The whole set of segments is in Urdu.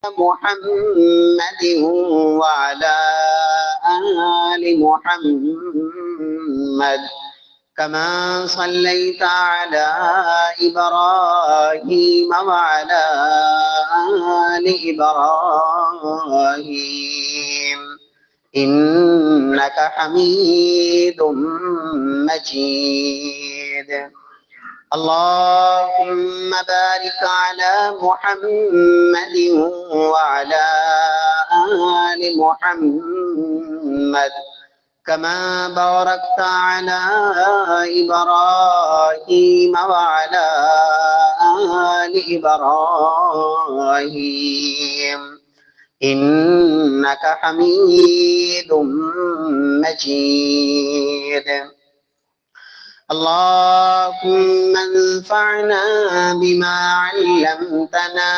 محمد وعلى آل محمد كما صليت على إبراهيم وعلى آل إبراهيم إنك حميد مجيد. اللهم بارك على محمد وعلى آل محمد كما باركت على إبراهيم وعلى آل إبراهيم إنك حميد مجيد. اللهم انفعنا بما علمتنا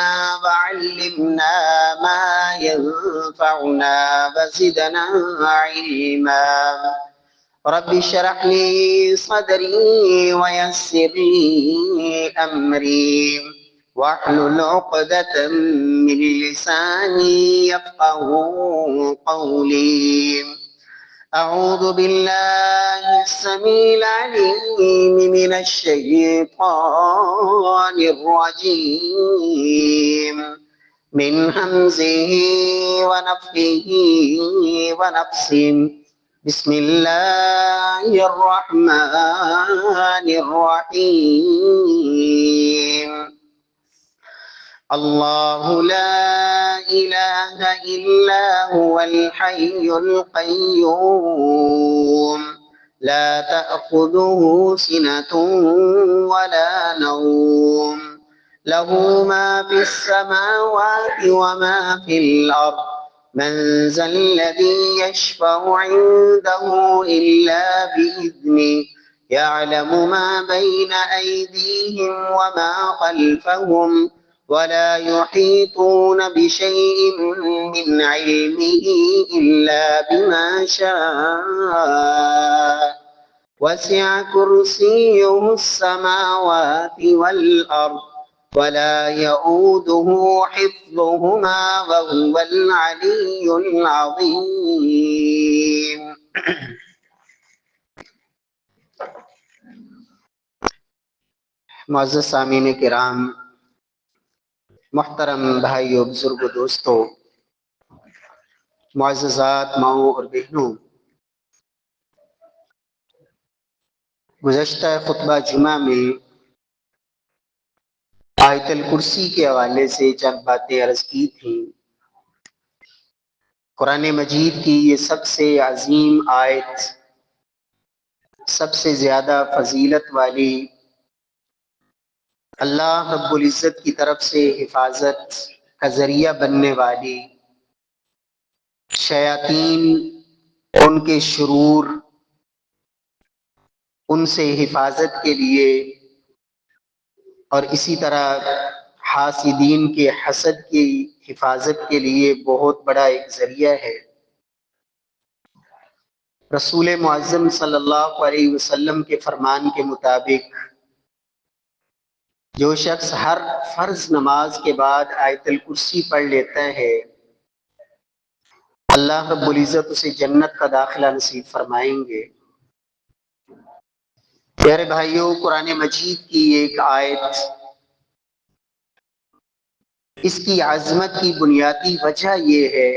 وعلمنا ما ينفعنا وزدنا علما. رب اشرح لي صدري ويسر لي أمري واحلل عقدة من لساني يفقه قولي. أعوذ بالله السميع العليم من الشيطان الرجيم من همزه ونفخه ونفسه. بسم الله الرحمن الرحيم. الله لا إله إلا هو الحي القيوم لا تأخذه سنة ولا نوم له ما في السماوات وما في الأرض من ذا الذي يشفع عنده إلا بإذنه يعلم ما بين أيديهم وما خلفهم ولا يحيطون بشيء من علمه إلا بما شاء وسع كرسيه السماوات والأرض ولا يؤوده حفظهما وهو العلي العظيم. معزز سامعین کرام، محترم بھائیو، بزرگوں، دوستوں، معززات ماؤں اور بہنوں، گزشتہ خطبہ جمعہ میں آیت الکرسی کے حوالے سے چند باتیں عرض کی تھیں۔ قرآن مجید کی یہ سب سے عظیم آیت، سب سے زیادہ فضیلت والی، اللہ رب العزت کی طرف سے حفاظت کا ذریعہ بننے والی، شیاطین، ان کے شرور، ان سے حفاظت کے لیے اور اسی طرح حاسدین کے حسد کی حفاظت کے لیے بہت بڑا ایک ذریعہ ہے۔ رسول معظم صلی اللہ علیہ وسلم کے فرمان کے مطابق جو شخص ہر فرض نماز کے بعد آیت الکرسی پڑھ لیتا ہے، اللہ رب العزت اسے جنت کا داخلہ نصیب فرمائیں گے۔ پیارے بھائیوں، قرآن مجید کی ایک آیت، اس کی عظمت کی بنیادی وجہ یہ ہے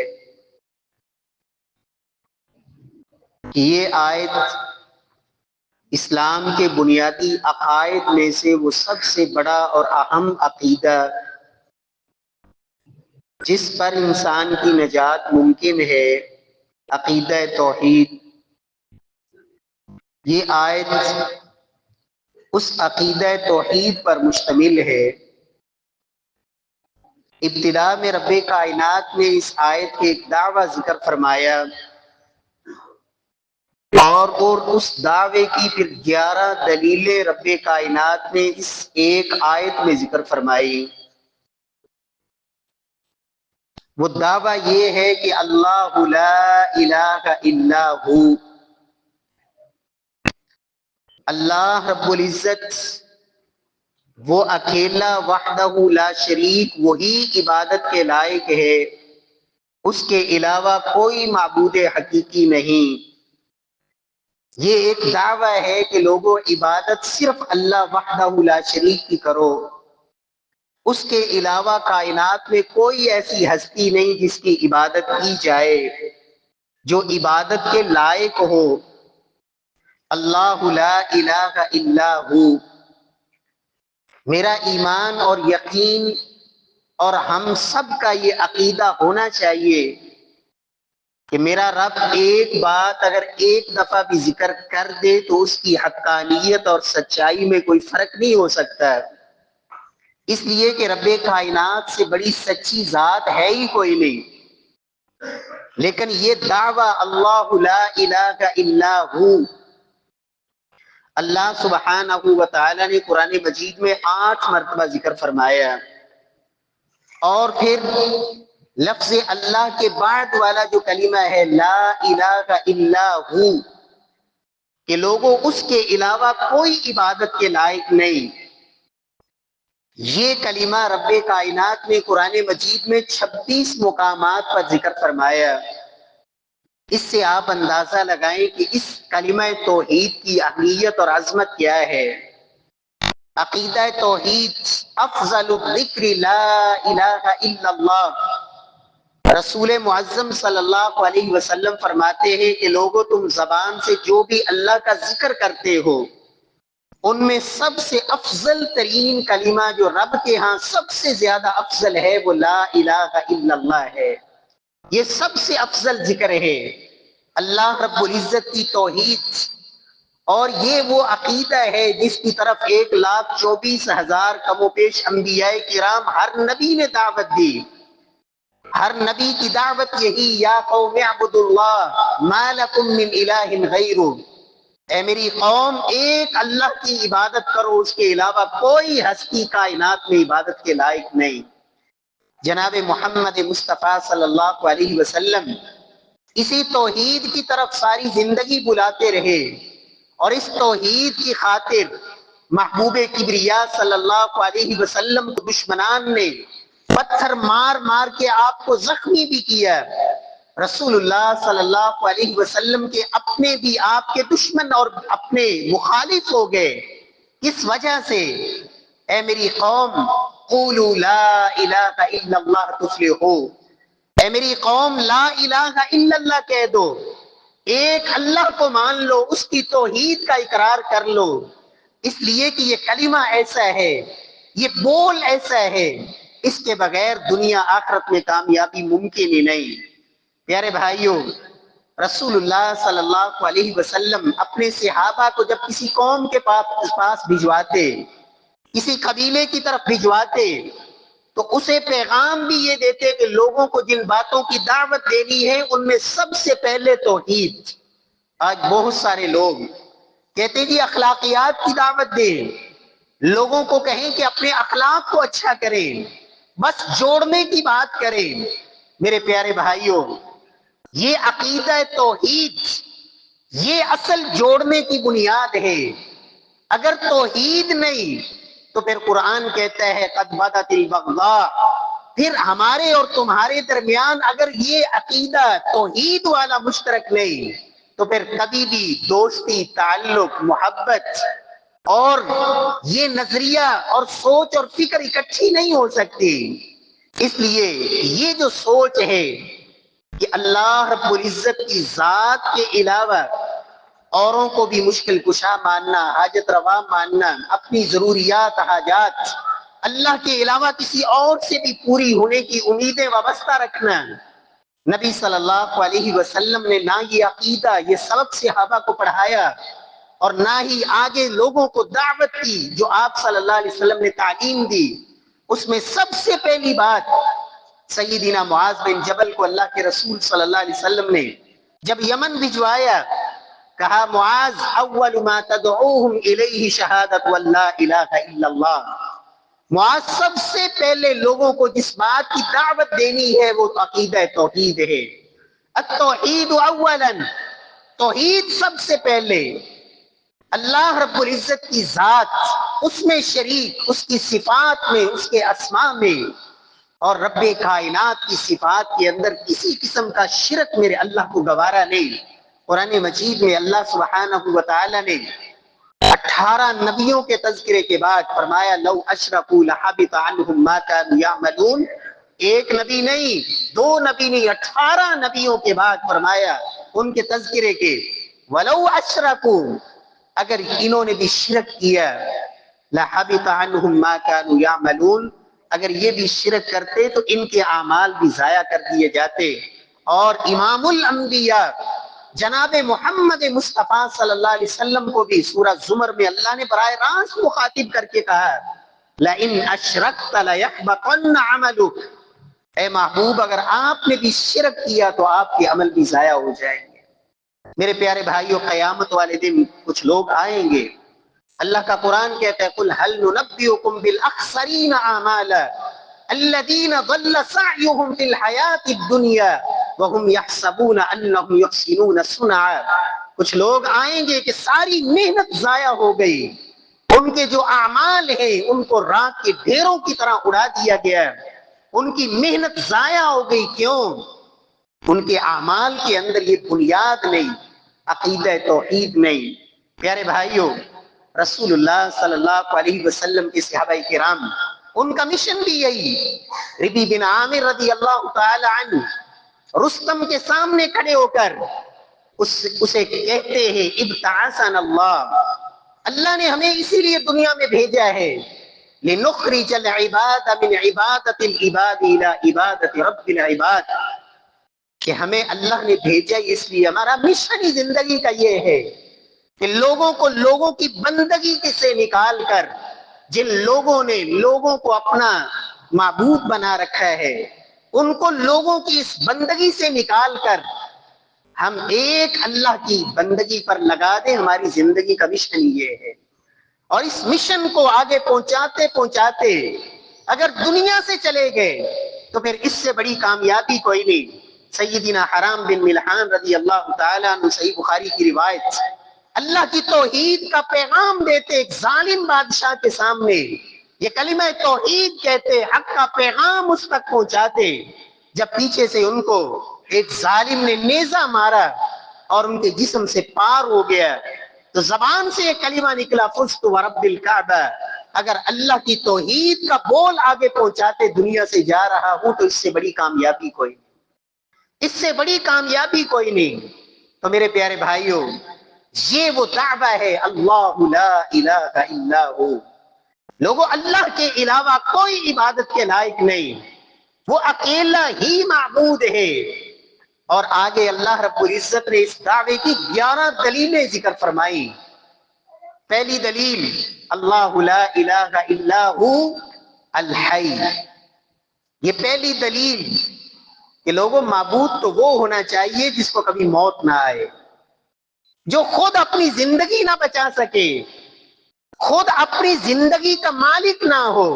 کہ یہ آیت اسلام کے بنیادی عقائد میں سے وہ سب سے بڑا اور اہم عقیدہ جس پر انسان کی نجات ممکن ہے، عقیدہ توحید، یہ آیت اس عقیدہ توحید پر مشتمل ہے۔ ابتدا میں رب کائنات نے اس آیت کے ایک دعویٰ ذکر فرمایا اور اس دعوے کی پھر 11 دلیلیں رب کائنات نے اس ایک آیت میں ذکر فرمائی۔ وہ دعویٰ یہ ہے کہ اللہ لا الہ الا ہو، اللہ رب العزت وہ اکیلا وحدہ لا شریک وہی عبادت کے لائق ہے، اس کے علاوہ کوئی معبود حقیقی نہیں۔ یہ ایک دعویٰ ہے کہ لوگوں عبادت صرف اللہ وحدہ لا شریک کی کرو، اس کے علاوہ کائنات میں کوئی ایسی ہستی نہیں جس کی عبادت کی جائے جو عبادت کے لائق ہو۔ اللہ لا الہ الا ہو۔ میرا ایمان اور یقین اور ہم سب کا یہ عقیدہ ہونا چاہیے کہ میرا رب ایک بات اگر ایک دفعہ بھی ذکر کر دے تو اس کی حقانیت اور سچائی میں کوئی فرق نہیں ہو سکتا، اس لیے کہ رب کائنات سے بڑی سچی ذات ہے ہی کوئی نہیں۔ لیکن یہ دعویٰ اللہ لا الہ الا ہو، اللہ سبحانہ و تعالی نے قرآن مجید میں 8 مرتبہ ذکر فرمایا، اور پھر لفظ اللہ کے بعد والا جو کلمہ ہے لا الہ الا ہو، کہ لوگوں اس کے علاوہ کوئی عبادت کے لائق نہیں، یہ کلمہ رب کائنات نے قرآن مجید میں 26 مقامات پر ذکر فرمایا۔ اس سے آپ اندازہ لگائیں کہ اس کلمہ توحید کی اہمیت اور عظمت کیا ہے۔ عقیدہ توحید، افضل الذکر لا الہ الا اللہ۔ رسول معظم صلی اللہ علیہ وسلم فرماتے ہیں کہ لوگوں تم زبان سے جو بھی اللہ کا ذکر کرتے ہو، ان میں سب سے افضل ترین کلمہ جو رب کے ہاں سب سے زیادہ افضل ہے وہ لا الہ الا اللہ ہے۔ یہ سب سے افضل ذکر ہے اللہ رب العزت کی توحید، اور یہ وہ عقیدہ ہے جس کی طرف 1,24,000 کم و بیش انبیاء کرام ہر نبی نے دعوت دی۔ ہر نبی کی دعوت یہی، یا قوم اعبدوا اللہ ما لکم من الہ غیرہ، اے میری قوم ایک اللہ کی عبادت کرو، اس کے علاوہ کوئی ہستی کائنات میں عبادت کے لائق نہیں۔ جناب محمد مصطفیٰ صلی اللہ علیہ وسلم اسی توحید کی طرف ساری زندگی بلاتے رہے، اور اس توحید کی خاطر محبوب کبریا صلی اللہ علیہ وسلم کو دشمنان نے پتھر مار مار کے آپ کو زخمی بھی کیا۔ رسول اللہ صلی اللہ علیہ وسلم کے اپنے بھی آپ کے دشمن اور اپنے مخالف ہو گئے، کس وجہ سے؟ اے میری قوم قولوا لا الہ الا اللہ تفلحوا، اے میری قوم لا الہ الا اللہ کہہ دو، ایک اللہ کو مان لو، اس کی توحید کا اقرار کر لو، اس لیے کہ یہ کلمہ ایسا ہے، یہ بول ایسا ہے، اس کے بغیر دنیا آخرت میں کامیابی ممکن ہی نہیں۔ پیارے بھائیوں، رسول اللہ صلی اللہ علیہ وسلم اپنے صحابہ کو جب کسی قوم کے پاس بھجواتے، کسی قبیلے کی طرف بھجواتے، تو اسے پیغام بھی یہ دیتے کہ لوگوں کو جن باتوں کی دعوت دینی ہے ان میں سب سے پہلے توحید۔ آج بہت سارے لوگ کہتے جی اخلاقیات کی دعوت دیں، لوگوں کو کہیں کہ اپنے اخلاق کو اچھا کریں، بس جوڑنے کی بات کریں۔ میرے پیارے بھائیوں، یہ عقیدہ توحید، یہ اصل جوڑنے کی بنیاد ہے۔ اگر توحید نہیں تو پھر قرآن کہتا ہے قد بدت البغضاء، پھر ہمارے اور تمہارے درمیان اگر یہ عقیدہ توحید والا مشترک نہیں تو پھر کبھی بھی دوستی، تعلق، محبت اور یہ نظریہ اور سوچ اور فکر اکٹھی نہیں ہو سکتی۔ اس لیے یہ جو سوچ ہے کہ اللہ رب العزت کی ذات کے علاوہ اوروں کو بھی مشکل کشا ماننا، حاجت روا ماننا، اپنی ضروریات حاجات اللہ کے علاوہ کسی اور سے بھی پوری ہونے کی امیدیں وابستہ رکھنا، نبی صلی اللہ علیہ وسلم نے نہ یہ عقیدہ، یہ سبق صحابہ کو پڑھایا، اور نہ ہی آگے لوگوں کو دعوت کی جو آپ صلی اللہ علیہ وسلم نے تعلیم دی۔ اس میں سب سے پہلی بات سیدنا معاذ بن جبل کو اللہ کے رسول صلی اللہ علیہ وسلم نے جب یمن بھجوایا، کہا معاذ اول ما تدعوہم الیہ شہادت واللہ الہ الا اللہ، معاذ سب سے پہلے لوگوں کو جس بات کی دعوت دینی ہے وہ عقیدہ توحید ہے۔ التوحید اولا، توحید سب سے پہلے۔ اللہ رب العزت کی ذات، اس میں شریک، اس کی صفات میں، اس کے اسماء میں اور رب کائنات کی صفات کے اندر کسی قسم کا شرک میرے اللہ کو گوارا نہیں۔ قرآن مجید میں اللہ سبحانہ و تعالی نے 18 نبیوں کے تذکرے کے بعد فرمایا لو اشرکوا لحبط عنہم ما كانوا یعملون۔ ایک نبی نہیں، 2 نبی نہیں، 18 نبیوں کے بعد فرمایا ان کے تذکرے کے، ولو اشرکوا، اگر انہوں نے بھی شرک کیا، لحبط عنہم ما كانوا یعملون، اگر یہ بھی شرک کرتے تو ان کے اعمال بھی ضائع کر دیے جاتے۔ اور امام الانبیاء جناب محمد مصطفیٰ صلی اللہ علیہ وسلم کو بھی سورہ زمر میں اللہ نے براہ راست مخاطب کر کے کہا لَإِنْ أَشْرَكْتَ لَيَحْبَطَنَّ عَمَلُكَ، اے محبوب اگر آپ نے بھی شرک کیا تو آپ کے عمل بھی ضائع ہو جائیں گے۔ میرے پیارے بھائیوں، قیامت والے دن کچھ لوگ آئیں گے، اللہ کا قرآن کہتا ہے قُلْ هَلْ نُنَبِّئُكُمْ بِالْأَخْسَرِينَ أَعْمَالًا الَّذِينَ ضَلَّ سَعْيُهُمْ فِي الْحَيَاةِ الدُّنْيَا وَهُمْ يَحْسَبُونَ أَنَّهُمْ يُحْسِنُونَ صُنْعًا۔ کچھ لوگ آئیں گے کہ ساری محنت ضائع ہو گئی، ان کے جو اعمال ہیں ان کو رات کے ڈھیروں کی طرح اڑا دیا گیا، ان کی محنت ضائع ہو گئی۔ کیوں؟ ان کے اعمال کے اندر یہ بنیاد نہیں، عقیدہ توحید نہیں۔ پیارے بھائیوں، رسول اللہ صلی اللہ علیہ وسلم کے صحابہ کرام، ان کا مشن بھی یہی۔ ربی بن عامر رضی اللہ تعالی عنہ رستم کے سامنے کھڑے ہو کر اسے کہتے ہیں ابتعثنا اللہ، اللہ نے ہمیں اسی لیے دنیا میں بھیجا ہے لنخرج العباد من عبادت العباد الى عبادت رب العباد، کہ ہمیں اللہ نے بھیجا اس لیے، ہمارا مشن ہی زندگی کا یہ ہے کہ لوگوں کو لوگوں کی بندگی سے نکال کر، جن لوگوں نے لوگوں کو اپنا معبود بنا رکھا ہے، ان کو لوگوں کی اس بندگی سے نکال کر ہم ایک اللہ کی بندگی پر لگا دیں۔ ہماری زندگی کا مشن یہ ہے، اور اس مشن کو آگے پہنچاتے پہنچاتے اگر دنیا سے چلے گئے تو پھر اس سے بڑی کامیابی کوئی نہیں۔ سیدنا حرام بن ملحان رضی اللہ تعالیٰ عنہ، صحیح بخاری کی روایت، اللہ کی توحید کا پیغام دیتے ایک ظالم بادشاہ کے سامنے، یہ کلمہ توحید کہتے، حق کا پیغام اس تک پہنچاتے، جب پیچھے سے ان کو ایک ظالم نے نیزہ مارا اور ان کے جسم سے پار ہو گیا تو زبان سے یہ کلمہ نکلا فزت ورب الکعبہ، اگر اللہ کی توحید کا بول آگے پہنچاتے دنیا سے جا رہا ہوں تو اس سے بڑی کامیابی کوئی نہیں، اس سے بڑی کامیابی کوئی نہیں۔ تو میرے پیارے بھائیوں، یہ وہ دعویٰ ہے اللہ لا الہ الا ہو، لوگوں اللہ کے علاوہ کوئی عبادت کے لائق نہیں، وہ اکیلا ہی معبود ہے۔ اور آگے اللہ رب العزت نے اس دعوے کی 11 دلیلیں ذکر فرمائی۔ پہلی دلیل اللہ لا الہ الا ہو الحی، یہ پہلی دلیل کہ لوگوں معبود تو وہ ہونا چاہیے جس کو کبھی موت نہ آئے، جو خود اپنی زندگی نہ بچا سکے، خود اپنی زندگی کا مالک نہ ہو،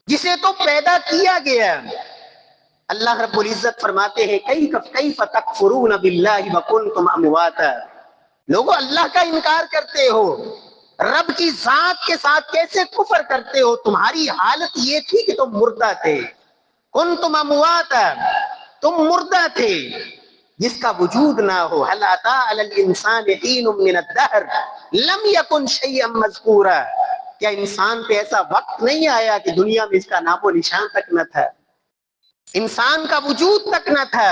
جسے تو پیدا کیا گیا۔ اللہ رب العزت فرماتے ہیں کیف تکفرون باللہ وکنتم امواتا، لوگو اللہ کا انکار کرتے ہو، رب کی ذات کے ساتھ کیسے کفر کرتے ہو؟ تمہاری حالت یہ تھی کہ تم مردہ تھے، کنتم امواتا، تم مردہ تھے جس کا وجود نہ ہو۔ هل اتى على الانسان حين من الدهر لم يكن شيئا مذکورا، کیا انسان پہ ایسا وقت نہیں آیا کہ دنیا میں اس کا نام و نشان تک نہ تھا، انسان کا وجود تک نہ تھا؟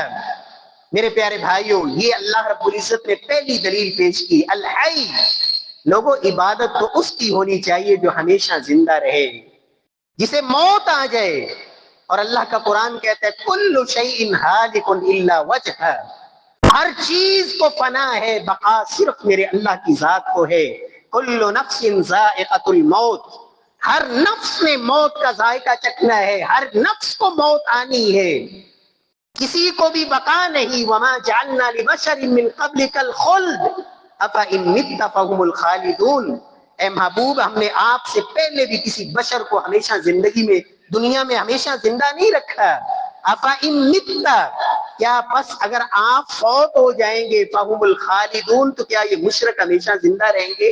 میرے پیارے بھائیوں، یہ اللہ رب العزت نے پہلی دلیل پیش کی، الحی، لوگوں عبادت تو اس کی ہونی چاہیے جو ہمیشہ زندہ رہے، جسے موت آ جائے۔ اور اللہ کا قرآن کہتا ہے کل شیء ہالک الا وجہہ، ہر چیز کو فنا ہے، بقا صرف میرے اللہ کی ذات کو ہے۔ کل نفس ذائقۃ الموت، ہر نفس نے موت کا ذائقہ چکھنا ہے، ہر نفس کو موت آنی ہے، کسی کو بھی بقا نہیں۔ وما جعلنا لبشر من قبلک الخلد افإن مت فهم الخالدون، اے محبوب ہم نے آپ سے پہلے بھی کسی بشر کو ہمیشہ زندگی میں دنیا میں ہمیشہ زندہ نہیں رکھا۔ افإن مت، کیا پس اگر آپ فوت ہو جائیں گے، فهم الخالدون، تو کیا یہ مشرک ہمیشہ زندہ رہیں گے؟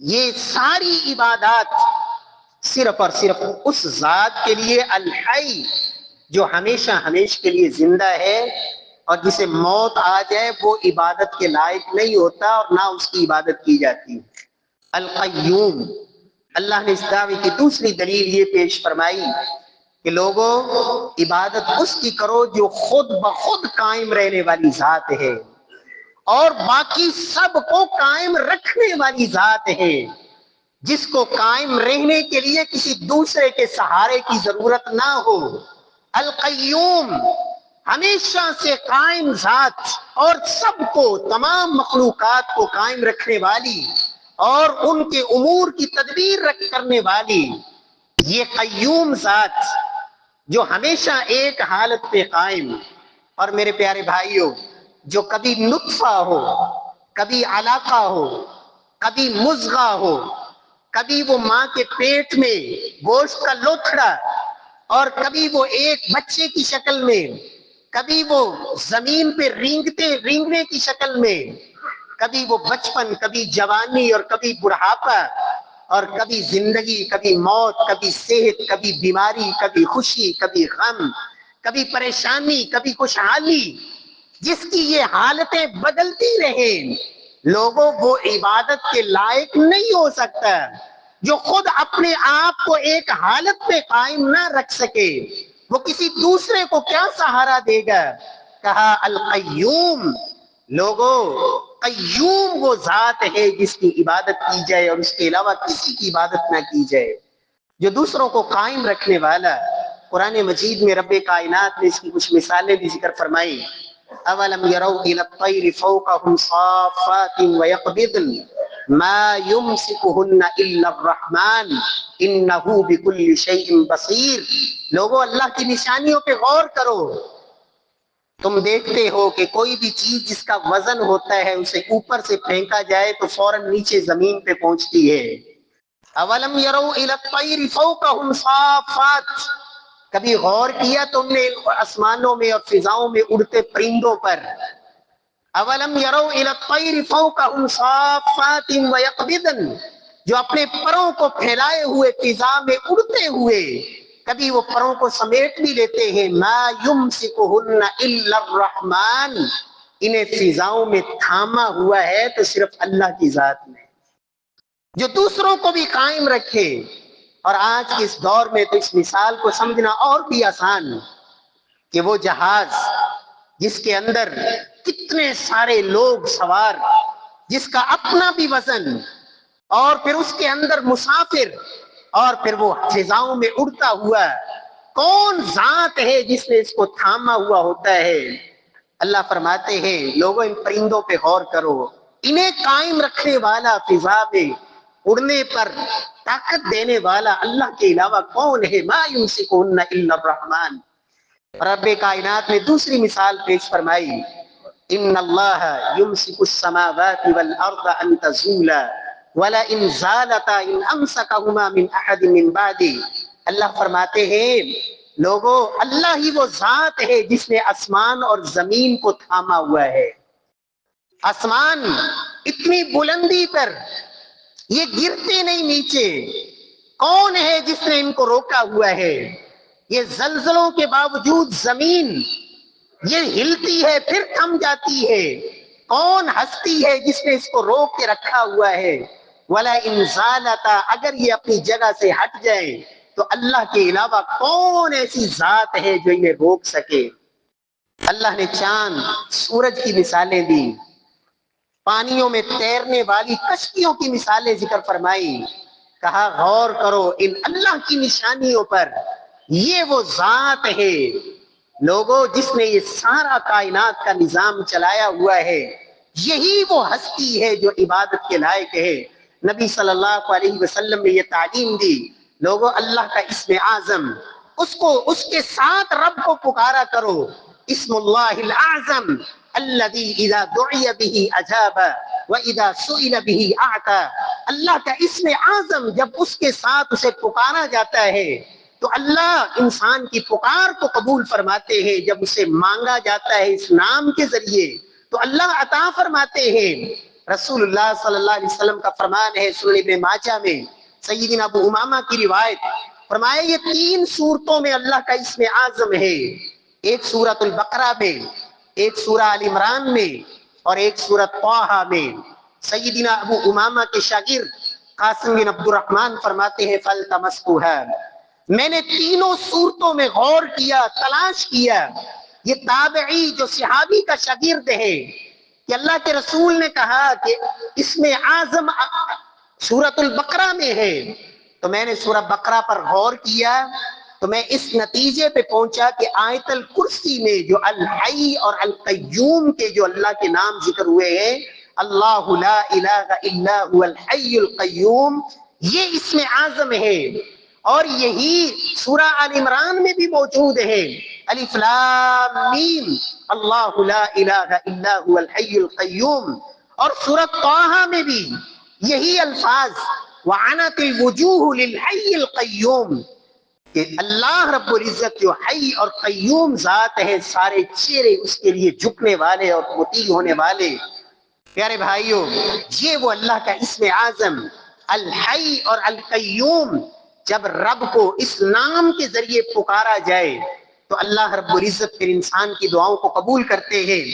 یہ ساری عبادات صرف اور صرف اس ذات کے لیے الحی جو ہمیشہ ہمیشہ کے لیے زندہ ہے، اور جسے موت آ جائے وہ عبادت کے لائق نہیں ہوتا اور نہ اس کی عبادت کی جاتی۔ القیوم، اللہ نے اس دعوے کی دوسری دلیل یہ پیش فرمائی کہ لوگوں عبادت اس کی کرو جو خود بخود قائم رہنے والی ذات ہے اور باقی سب کو قائم رکھنے والی ذات ہے، جس کو قائم رہنے کے لیے کسی دوسرے کے سہارے کی ضرورت نہ ہو۔ القیوم، ہمیشہ سے قائم ذات اور سب کو، تمام مخلوقات کو قائم رکھنے والی اور ان کے امور کی تدبیر کرنے والی یہ قیوم ذات جو ہمیشہ ایک حالت پہ قائم۔ اور میرے پیارے بھائیوں، جو کبھی نطفہ ہو، کبھی علاقہ ہو، کبھی مضغہ ہو، کبھی وہ ماں کے پیٹ میں گوشت کا لوتھڑا، اور کبھی وہ ایک بچے کی شکل میں، کبھی وہ زمین پہ رینگنے کی شکل میں، کبھی وہ بچپن، کبھی جوانی اور کبھی بڑھاپا، اور کبھی زندگی، کبھی موت، کبھی صحت، کبھی بیماری، کبھی خوشی، کبھی غم، کبھی پریشانی، کبھی خوشحالی، جس کی یہ حالتیں بدلتی رہیں، لوگوں وہ عبادت کے لائق نہیں ہو سکتا جو خود اپنے آپ کو ایک حالت پہ قائم نہ رکھ سکے، وہ کسی دوسرے کو کیا سہارا دے گا؟ کہا القیوم، لوگوں قیوم وہ ذات ہے جس کی عبادت کی جائے اور اس کے علاوہ کسی کی عبادت نہ کی جائے، جو دوسروں کو قائم رکھنے والا۔ قرآن مجید میں رب کائنات نے اس کی کچھ مثالیں بھی ذکر فرمائی۔ اولم يروا الى الطير فوقهم صافات ويقبضن ما يمسكهن الا الرحمن انه بكل شيء بصير۔ لوگوں اللہ کی نشانیوں پہ غور کرو، تم دیکھتے ہو کہ کوئی بھی چیز جس کا وزن ہوتا ہے اسے اوپر سے پھینکا جائے تو فوراً نیچے زمین پہ پہنچتی ہے۔ اولم يروا الى الطير فوقهم صافات، کبھی غور کیا تم نے آسمانوں میں اور فضاؤں میں اڑتے پرندوں پر؟ اولم يروا الى الطير فوقهم صافات ويقبضن، جو اپنے پروں کو پھیلائے ہوئے فضا میں اڑتے ہوئے کبھی وہ پروں کو سمیٹ بھی لیتے ہیں۔ ما يمسكهن الا الرحمن، انہیں فضاؤں میں تھاما ہوا ہے تو صرف اللہ کی ذات نے، جو دوسروں کو بھی قائم رکھے۔ اور آج کے اس دور میں تو اس مثال کو سمجھنا اور بھی آسان کہ وہ جہاز جس کے اندر کتنے سارے لوگ سوار، جس کا اپنا بھی وزن، اور پھر اس کے اندر مسافر، اور پھر وہ فضاؤں میں اڑتا ہوا، کون ذات ہے جس نے اس کو تھاما ہوا ہوتا ہے؟ اللہ فرماتے ہیں لوگوں ان پرندوں پہ غور کرو، انہیں قائم رکھنے والا، فضا میں اڑنے پر طاقت دینے والا اللہ کے علاوہ کون ہے؟ ما یمسکہن الا الرحمن۔ رب کائنات نے دوسری مثال پیش فرمائی، ان اللہ یمسک السماوات والارض ان تزولا ولئن زالتا ان امسکہما من احد من بعدہ۔ اللہ فرماتے ہیں لوگوں اللہ ہی وہ ذات ہے جس نے آسمان اور زمین کو تھاما ہوا ہے۔ آسمان اتنی بلندی پر، یہ گرتے نہیں نیچے، کون ہے جس نے ان کو روکا ہوا ہے؟ یہ زلزلوں کے باوجود زمین یہ ہلتی ہے پھر تھم جاتی ہے، کون ہستی ہے جس نے اس کو روک کے رکھا ہوا ہے؟ ولا انزالتا، اگر یہ اپنی جگہ سے ہٹ جائے تو اللہ کے علاوہ کون ایسی ذات ہے جو انہیں روک سکے؟ اللہ نے چاند، سورج کی مثالیں دی، پانیوں میں تیرنے والی کشتیوں کی مثالیں ذکر فرمائی، کہا غور کرو ان اللہ کی نشانیوں پر، یہ وہ ذات ہے لوگوں جس نے یہ سارا کائنات کا نظام چلایا ہوا ہے، یہی وہ ہستی ہے جو عبادت کے لائق ہے۔ نبی صلی اللہ علیہ وسلم نے یہ تعلیم دی، لوگوں اللہ کا اسم اعظم، اس کے ساتھ رب کو پکارا کرو، اسم اللہ الاعظم الذی اذا دعی به اجاب واذا سئل به اعطى۔ اللہ کا اسم اعظم جب اس کے ساتھ اسے پکارا جاتا ہے تو اللہ انسان کی پکار کو قبول فرماتے ہیں، جب اسے مانگا جاتا ہے اس نام کے ذریعے تو اللہ عطا فرماتے ہیں۔ رسول اللہ صلی اللہ علیہ وسلم کا فرمان ہے سنن ابن ماجہ میں، سیدنا ابو امامہ کی روایت، فرمایا یہ 3 صورتوں میں اللہ کا اسم اعظم ہے، ایک سورۃ البقرہ میں، ایک سورہ آل عمران میں، اور ایک سورۃ طٰہٰ میں۔ سیدنا ابو امامہ کے شاگرد قاسم بن عبد الرحمن فرماتے ہیں فَالْتَمَسْتُهَا، میں نے تینوں صورتوں میں غور کیا، تلاش کیا۔ یہ تابعی جو صحابی کا شاگرد ہے کہ اللہ کے رسول نے کہا کہ اسم اعظم سورۃ البقرہ میں ہے، تو میں نے سورہ بقرہ پر غور کیا، تو میں اس نتیجے پہ پہنچا کہ آیت الکرسی میں جو الحی اور القیوم کے جو اللہ کے نام ذکر ہوئے ہیں، اللہ لا الہ الا هو الحی القیوم، یہ اسم اعظم ہے، اور یہی سورہ آل عمران میں بھی موجود ہے، الف لام میم اللہ لا الہ الا هو الحی القیوم، اور سورہ طٰہٰ میں بھی یہی الفاظ وعنت الوجوہ للحی القیوم، کہ اللہ رب العزت جو حی اور قیوم ذات ہے، سارے چہرے اس کے لیے جھکنے والے اور مطیع ہونے والے۔ پیارے بھائیوں، یہ وہ اللہ کا اسم اعظم الحی اور القیوم، جب رب کو اس نام کے ذریعے پکارا جائے تو اللہ رب العزت پھر انسان کی دعاؤں کو قبول کرتے ہیں۔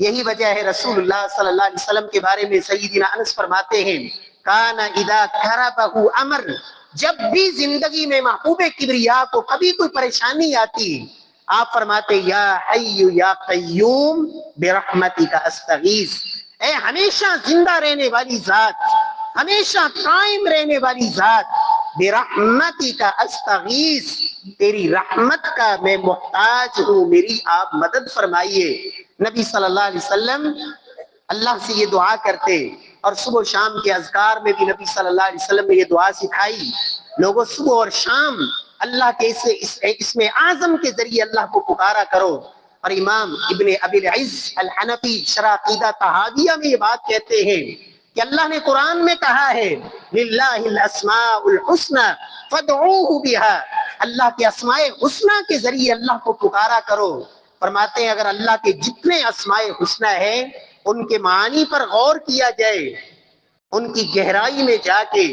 یہی وجہ ہے رسول اللہ صلی اللہ علیہ وسلم کے بارے میں سیدنا انس فرماتے ہیں کان اذا کربہ امر، جب بھی زندگی میں محبوب کبریا کو کبھی کوئی پریشانی آتی، آپ فرماتے یا حی یا قیوم برحمتک استغیث، اے ہمیشہ زندہ رہنے والی ذات، ہمیشہ قائم رہنے والی ذات، برحمتک استغیث، تیری رحمت کا میں محتاج ہوں، میری آپ مدد فرمائیے۔ نبی صلی اللہ علیہ وسلم اللہ سے یہ دعا کرتے، اور صبح و شام کے اذکار میں بھی نبی صلی اللہ علیہ وسلم نے یہ دعا سکھائی، لوگوں صبح اور شام اللہ کے اسم اعظم کے ذریعے اللہ کو پکارا کرو۔ اور امام ابن ابی العز الحنفی شرح عقیدہ طحاویہ میں یہ بات کہتے ہیں کہ اللہ نے قرآن میں کہا ہے للہ الاسماء الحسنى فادعوہ بہا، اللہ کے اسماء حسنہ کے ذریعے اللہ کو پکارا کرو۔ فرماتے ہیں اگر اللہ کے جتنے اسماء حسنہ ہیں ان کے معنی پر غور کیا جائے، ان کی گہرائی میں جا کے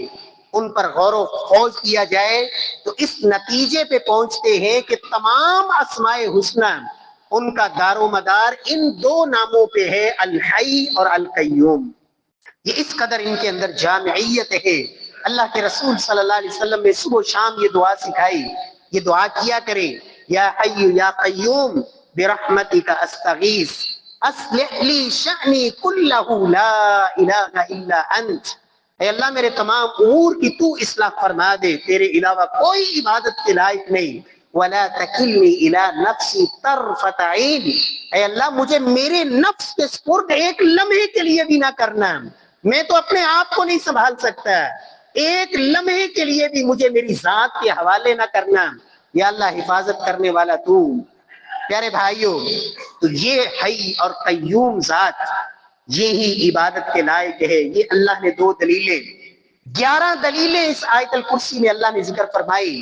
ان پر غور و خوض کیا جائے، تو اس نتیجے پہ پہنچتے ہیں کہ تمام اسماء حسنہ ان کا دار و مدار ان 2 ناموں پہ ہے، الحی اور القیوم۔ یہ اس قدر ان کے اندر جامعیت ہے۔ اللہ کے رسول صلی اللہ علیہ وسلم نے صبح و شام یہ دعا سکھائی، یہ دعا کیا کریں، یا حی یا قیوم برحمتک استغیث اصلح لی شأنی کلہ لا الہ الا انت، اے اللہ میرے تمام امور کی تو اصلاح فرما دے، تیرے علاوہ کوئی عبادت کے لائق نہیں، ولا تکلنی الی نفسی طرفۃ عین، اے اللہ مجھے میرے نفس کے سپرد ایک لمحے کے لیے بھی نہ کرنا، میں تو اپنے آپ کو نہیں سنبھال سکتا، ایک لمحے کے لیے بھی مجھے میری ذات کے حوالے نہ کرنا، یا اللہ حفاظت کرنے والا تو۔ پیارے بھائیوں، تو یہ حی اور قیوم ذات یہی عبادت کے لائق ہے۔ یہ اللہ نے 2 دلیلیں، 11 دلیلیں اس آیت الکرسی میں اللہ نے ذکر فرمائی۔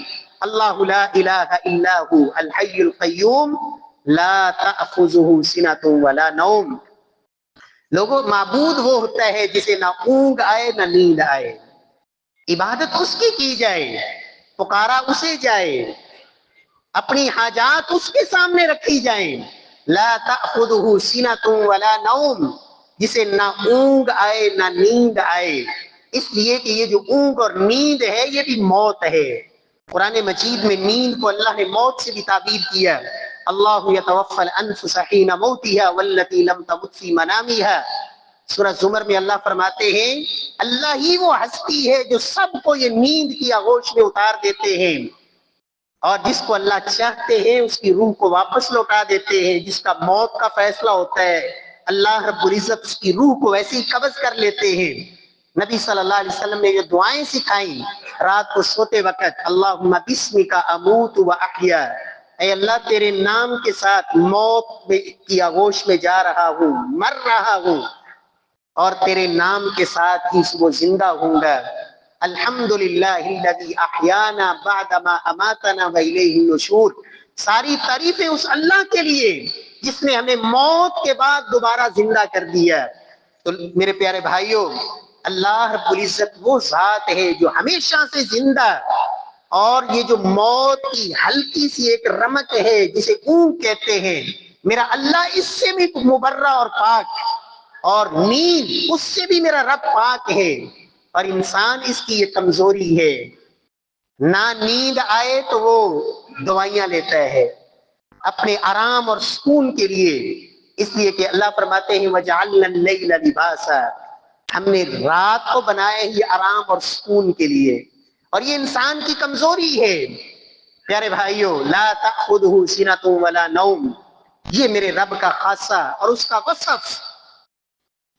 اللہ لا الہ الا هو الحی القیوم لا تأخذہ سنۃ ولا نوم، لوگوں معبود وہ ہوتا ہے جسے نہ اونگ آئے نہ نیند آئے، عبادت اس کی جائے، پکارا اسے جائے، اپنی حاجات اس کے سامنے رکھی جائیں۔ لا تأخذہ سنۃ ولا نوم، جسے نہ اونگ آئے نہ نیند آئے، اس لیے کہ یہ جو اونگ اور نیند ہے یہ بھی موت ہے۔ قرآن مجید میں نیند کو اللہ نے موت سے بھی تعبیر کیا، اللہ یتوفی الانفس حین موتها والتی لم تمت فی منامها، سورہ زمر میں اللہ فرماتے ہیں اللہ ہی وہ ہستی ہے جو سب کو یہ نیند کی آغوش میں اتار دیتے ہیں، اور جس کو اللہ چاہتے ہیں اس کی روح کو واپس لوٹا دیتے ہیں، جس کا موت کا فیصلہ ہوتا ہے اللہ رب العزت اس کی روح کو ویسے ہی قبض کر لیتے ہیں۔ نبی صلی اللہ علیہ وسلم نے یہ دعائیں سکھائیں رات کو سوتے وقت، اللہم بسمک اموت و احیا، اے اللہ تیرے نام کے ساتھ موت کی آغوش میں جا رہا ہوں، مر رہا ہوں، اور تیرے نام کے ساتھ ہی وہ زندہ ہوں گا۔ الحمدللہ الذی احیانا بعدما اماتنا والیہ النشور، ساری تعریفیں اس اللہ کے لیے جس نے ہمیں موت کے بعد دوبارہ زندہ کر دیا۔ تو میرے پیارے بھائیوں، اللہ رب العزت وہ ذات ہے جو ہمیشہ سے زندہ، اور یہ جو موت کی ہلکی سی ایک رمق ہے جسے اونگ کہتے ہیں، میرا اللہ اس سے بھی مبرہ اور پاک، اور نیند اس سے بھی میرا رب پاک ہے، اور انسان اس کی یہ کمزوری ہے، نہ نیند آئے تو وہ دوائیاں لیتا ہے اپنے آرام اور سکون کے لیے، اس لیے کہ اللہ فرماتے ہیں وَجَعَلْنَا اللَّيْلَ لِبَاسًا، ہم نے رات کو بنایا ہی آرام اور سکون کے لیے، اور یہ انسان کی کمزوری ہے۔ پیارے بھائیوں، لا تأخذہ سنۃ ولا نوم، یہ میرے رب کا خاصہ اور اس کا وصف،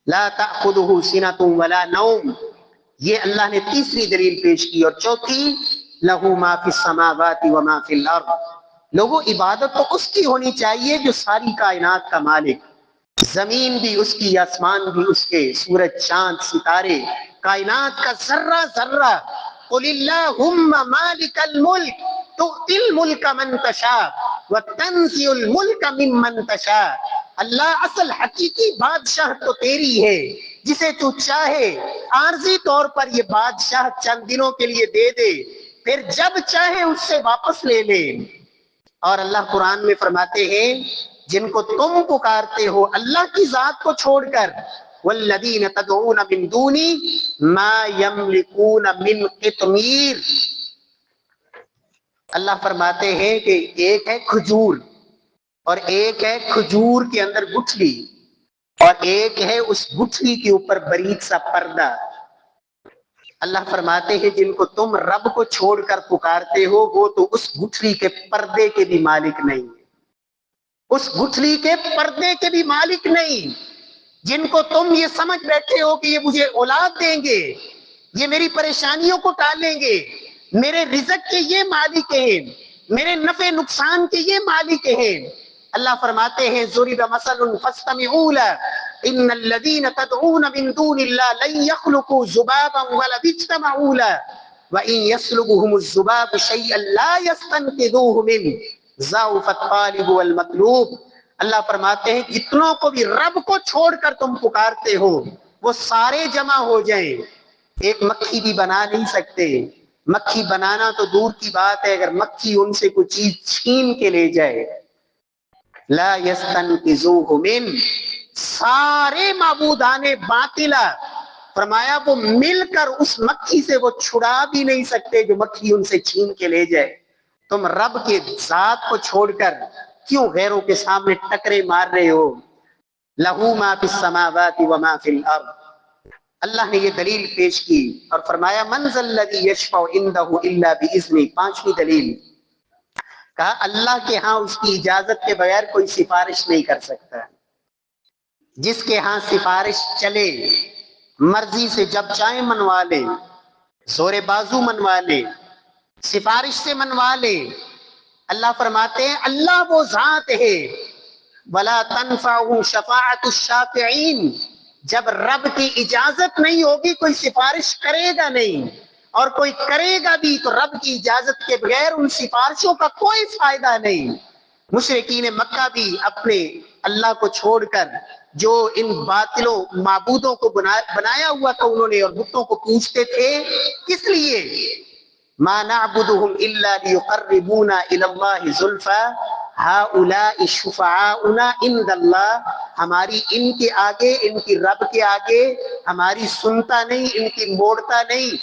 لا تأخذہ سنۃ ولا نوم، یہ اللہ نے تیسری دلیل پیش کی، اور چوتھی لہ ما فی السماوات وما فی الارض، لوگوں عبادت تو اس کی ہونی چاہیے جو ساری کائنات کا مالک، زمین بھی اس کی، آسمان بھی اس کے، سورج چاند ستارے، کائنات کا ذرہ ذرہ، قل اللہم مالک الملک تؤتی الملک من تشاء وتنزع الملک ممن تشاء، اللہ اصل حقیقی بادشاہ تو تیری ہے، جسے تو چاہے عارضی طور پر یہ بادشاہ چند دنوں کے لیے دے دے، پھر جب چاہے اس سے واپس لے لے۔ اور اللہ قرآن میں فرماتے ہیں جن کو تم پکارتے ہو اللہ کی ذات کو چھوڑ کر، والذین تدعون من دونی ما یملکون من قطمیر، اللہ فرماتے ہیں کہ ایک ہے کھجور، اور ایک ہے کھجور کے اندر گٹھلی، اور ایک ہے اس گٹھلی کے اوپر باریک سا پردہ۔ اللہ فرماتے ہیں جن کو تم رب کو چھوڑ کر پکارتے ہو وہ تو اس گٹھلی کے پردے کے بھی مالک نہیں، اس گٹھلی کے پردے کے بھی مالک نہیں، جن کو تم یہ سمجھ بیٹھے ہو کہ یہ مجھے اولاد دیں گے، یہ میری پریشانیوں کو ٹالیں گے، میرے رزق کے یہ مالک ہیں، میرے نفع نقصان کے یہ مالک ہیں۔ اللہ فرماتے ہیں ضرب مثل فاستمعوا له ان الذين تدعون من دون الله لن يخلقوا ذبابا ولو اجتمعوا له وان يسلبهم الذباب شيئا لا يستنقذوه منه ضعف الطالب والمطلوب، اللہ فرماتے ہیں جتنوں کو بھی رب کو چھوڑ کر تم پکارتے ہو وہ سارے جمع ہو جائیں، ایک مکھی بھی بنا نہیں سکتے، مکھی بنانا تو دور کی بات ہے، اگر مکھی ان سے کوئی چیز چھین کے لے جائے، لا یستنقذوہ من، سارے معبودان باطلہ، فرمایا وہ مل کر اس مکھی سے وہ چھڑا بھی نہیں سکتے جو مکھی ان سے چھین کے لے جائے۔ تم رب کے ذات کو چھوڑ کر کیوں غیروں کے سامنے ٹکرے مار رہے ہو؟ لہو ما فی السماوات وما فی الارض، اللہ نے یہ دلیل پیش کی اور فرمایا من ذا الذی یشفع عندہ الا باذنہ، پانچویں دلیل، کہا اللہ کے ہاں اس کی اجازت کے بغیر کوئی سفارش نہیں کر سکتا، جس کے ہاں سفارش چلے مرضی سے جب چاہے منوا لے، زور بازو منوا لے، سفارش سے منوا لے۔ اللہ فرماتے ہیں اللہ وہ ذات ہے ولا تنفع شفاعت الشافعین، جب رب کی اجازت نہیں ہوگی کوئی سفارش کرے گا نہیں، اور کوئی کرے گا بھی تو رب کی اجازت کے بغیر ان سفارشوں کا کوئی فائدہ نہیں۔ مشرکین مکہ بھی اپنے اللہ کو چھوڑ کر جو ان باطلوں معبودوں کو بنایا ہوا تھا انہوں نے، اور بتوں کو پوجتے تھے، کس لیے؟ ما نعبدهم الا ليقربونا الى الله زلفى هؤلاء شفعاؤنا عند الله، ہماری ان کے آگے، ان کی رب کے آگے ہماری سنتا نہیں، ان کی موڑتا نہیں،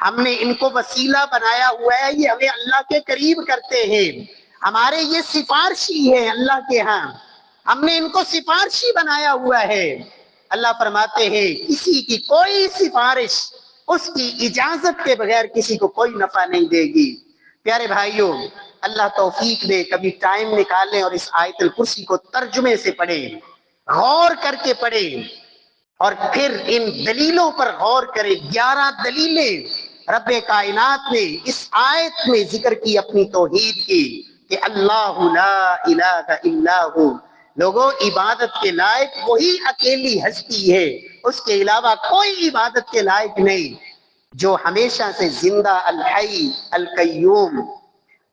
ہم نے ان کو وسیلہ بنایا ہوا ہے، یہ ہمیں اللہ کے قریب کرتے ہیں، ہمارے یہ سفارشی ہیں اللہ کے ہاں، ہم نے ان کو سفارشی بنایا ہوا ہے۔ اللہ فرماتے ہیں کسی کی کوئی سفارش اس کی اجازت کے بغیر کسی کو کوئی نفع نہیں دے گی۔ پیارے بھائیوں، اللہ توفیق دے کبھی ٹائم نکالیں اور اس آیت الکرسی کو ترجمے سے پڑھیں، غور کر کے پڑھیں، اور پھر ان دلیلوں پر غور کریں۔ 11 دلیلیں رب کائنات نے اس آیت میں ذکر کی اپنی توحید کی، کہ اللہ لا الہ الا ہو، لوگوں عبادت کے لائق وہی اکیلی ہستی ہے، اس کے علاوہ کوئی عبادت کے لائق نہیں، جو ہمیشہ سے زندہ، الحی القیوم،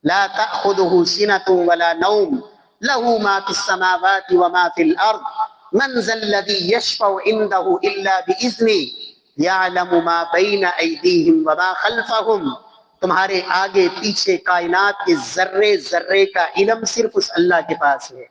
لا تأخذہ سنۃ ولا نوم لہ ما فی السماوات وما فی الارض، من ذا الذی یشفع عنده الا باذنہ یعلم ما بین ایدیہم وما خلفہم، تمہارے آگے پیچھے کائنات کے ذرے ذرے کا علم صرف اس اللہ کے پاس ہے۔